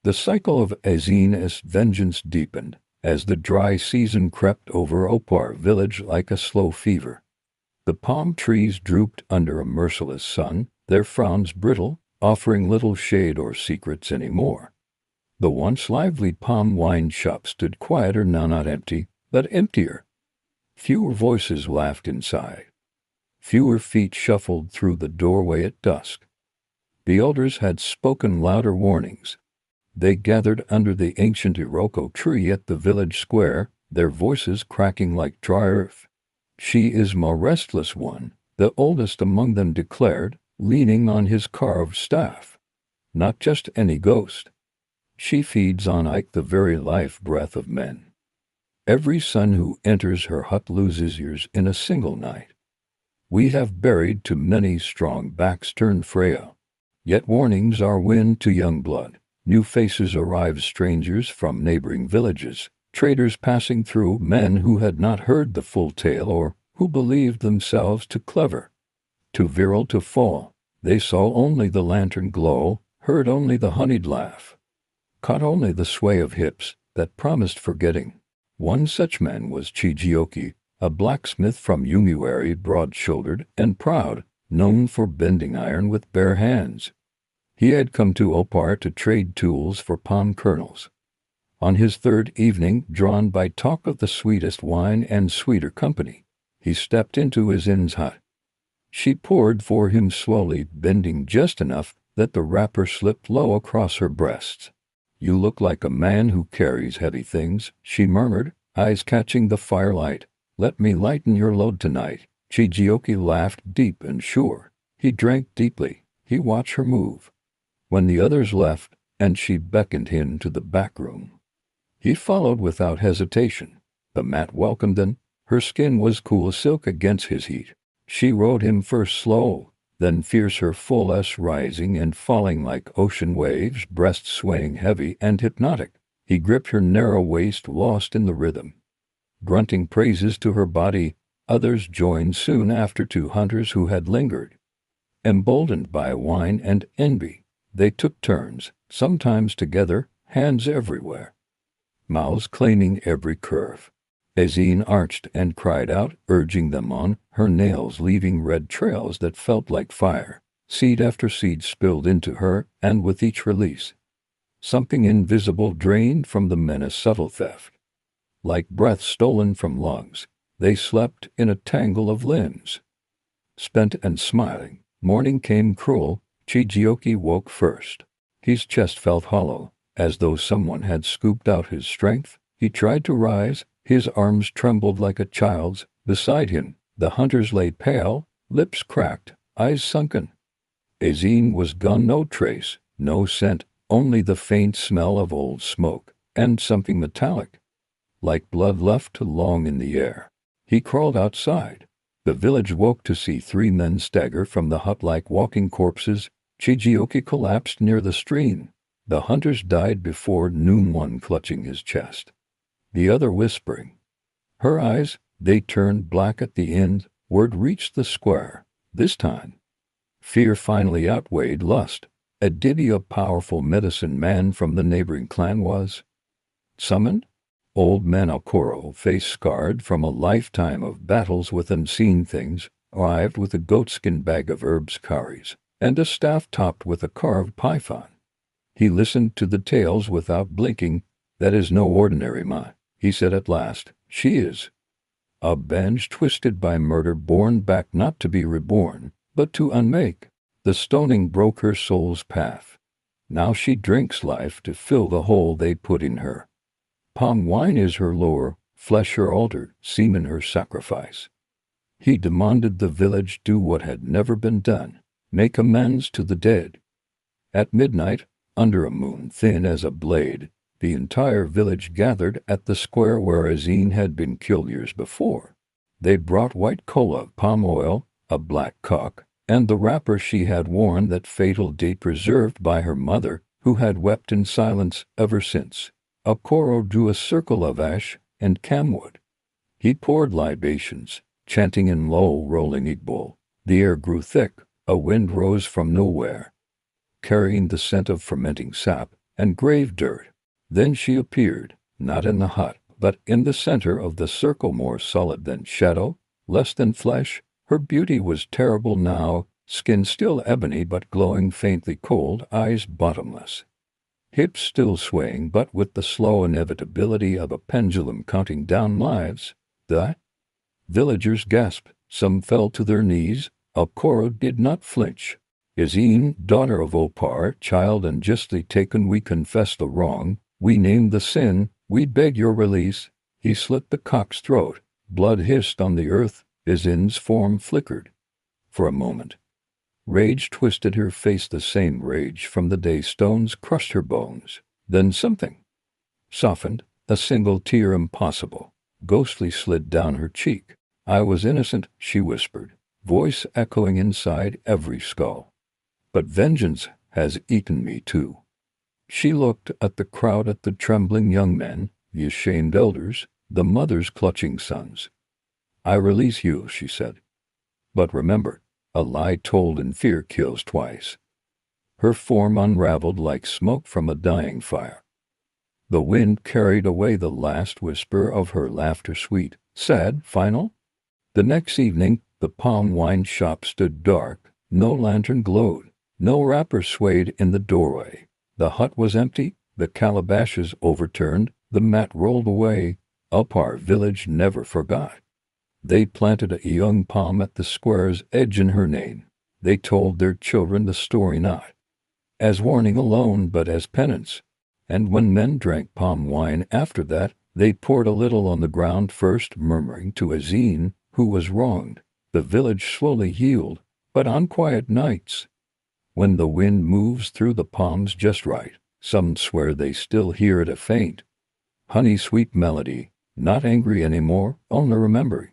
The cycle of Azina's vengeance deepened as the dry season crept over Opar village like a slow fever. The palm trees drooped under a merciless sun, their fronds brittle, offering little shade or secrets anymore. The once lively palm wine shop stood quieter now, not empty, but emptier. Fewer voices laughed inside. Fewer feet shuffled through the doorway at dusk. The elders had spoken louder warnings. They gathered under the ancient Iroko tree at the village square, their voices cracking like dry earth. "She is my restless one," the oldest among them declared, leaning on his carved staff. "Not just any ghost. She feeds on Ike, the very life-breath of men. Every son who enters her hut loses years in a single night. We have buried too many strong backs turned frail. Yet warnings are wind to young blood. New faces arrive, strangers from neighboring villages, traders passing through, men who had not heard the full tale or who believed themselves too clever, too virile to fall. They saw only the lantern glow, heard only the honeyed laugh, caught only the sway of hips that promised forgetting. One such man was Chijioki, a blacksmith from Yomiuri, broad-shouldered and proud, known for bending iron with bare hands. He had come to Opar to trade tools for palm kernels. On his third evening, drawn by talk of the sweetest wine and sweeter company, he stepped into his inn's hut. She poured for him slowly, bending just enough that the wrapper slipped low across her breasts. "You look like a man who carries heavy things," she murmured, eyes catching the firelight. "Let me lighten your load tonight." Chijioki laughed deep and sure. He drank deeply. He watched her move. When the others left, and she beckoned him to the back room, he followed without hesitation. The mat welcomed them. Her skin was cool as silk against his heat. She rode him first slow, then fierce, her full S rising and falling like ocean waves, breast swaying heavy and hypnotic. He gripped her narrow waist, lost in the rhythm. Grunting praises to her body, others joined soon after, two hunters who had lingered. Emboldened by wine and envy, they took turns, sometimes together, hands everywhere, mouths claiming every curve. Azine arched and cried out, urging them on, her nails leaving red trails that felt like fire. Seed after seed spilled into her, and with each release, something invisible drained from the men, a subtle theft. Like breath stolen from lungs, they slept in a tangle of limbs. Spent and smiling, morning came cruel. Chijioki woke first. His chest felt hollow, as though someone had scooped out his strength. He tried to rise, his arms trembled like a child's. Beside him, the hunters lay pale, lips cracked, eyes sunken. Azine was gone, no trace, no scent, only the faint smell of old smoke, and something metallic, like blood left too long in the air. He crawled outside. The village woke to see three men stagger from the hut like walking corpses. Chijioki collapsed near the stream. The hunters died before noon, one clutching his chest, the other whispering. Her eyes, they turned black at the end. Word reached the square. This time, fear finally outweighed lust. A Didi, a powerful medicine man from the neighboring clan, was summoned. Old man Okoro, face scarred from a lifetime of battles with unseen things, arrived with a goatskin bag of herbs curries, and a staff topped with a carved python. He listened to the tales without blinking. "That is no ordinary ma," he said at last. "She is a bench twisted by murder, born back not to be reborn, but to unmake. The stoning broke her soul's path. Now she drinks life to fill the hole they put in her. Palm wine is her lure, flesh her altar, semen her sacrifice." He demanded the village do what had never been done, make amends to the dead. At midnight, under a moon thin as a blade, the entire village gathered at the square where Azine had been killed years before. They brought white cola, palm oil, a black cock, and the wrapper she had worn, that fatal date preserved by her mother, who had wept in silence ever since. Okoro drew a circle of ash and camwood. He poured libations, chanting in low, rolling Igbo. The air grew thick. A wind rose from nowhere, carrying the scent of fermenting sap, and grave dirt. Then she appeared, not in the hut, but in the center of the circle, more solid than shadow, less than flesh. Her beauty was terrible now, skin still ebony but glowing faintly cold, eyes bottomless. Hips still swaying but with the slow inevitability of a pendulum counting down lives. The villagers gasped, some fell to their knees. Alcora did not flinch. Izine, daughter of Opar, child and justly taken, we confess the wrong, we name the sin, we beg your release. He slit the cock's throat. Blood hissed on the earth. Izine's form flickered. For a moment, rage twisted her face, the same rage from the day stones crushed her bones. Then something softened, a single tear, impossible, ghostly, slid down her cheek. I was innocent, she whispered, voice echoing inside every skull. But vengeance has eaten me too. She looked at the crowd, at the trembling young men, the ashamed elders, the mothers clutching sons. I release you, she said. But remember, a lie told in fear kills twice. Her form unraveled like smoke from a dying fire. The wind carried away the last whisper of her laughter, sweet, sad, final. The next evening, the palm wine shop stood dark. No lantern glowed. No wrapper swayed in the doorway. The hut was empty, the calabashes overturned, the mat rolled away. Upar village never forgot. They planted a young palm at the square's edge in her name. They told their children the story, not as warning alone, but as penance. And when men drank palm wine after that, they poured a little on the ground first, murmuring to Izine, who was wronged. The village slowly healed, but on quiet nights, when the wind moves through the palms just right, some swear they still hear it, a faint, honey-sweet melody, not angry anymore, only remembering.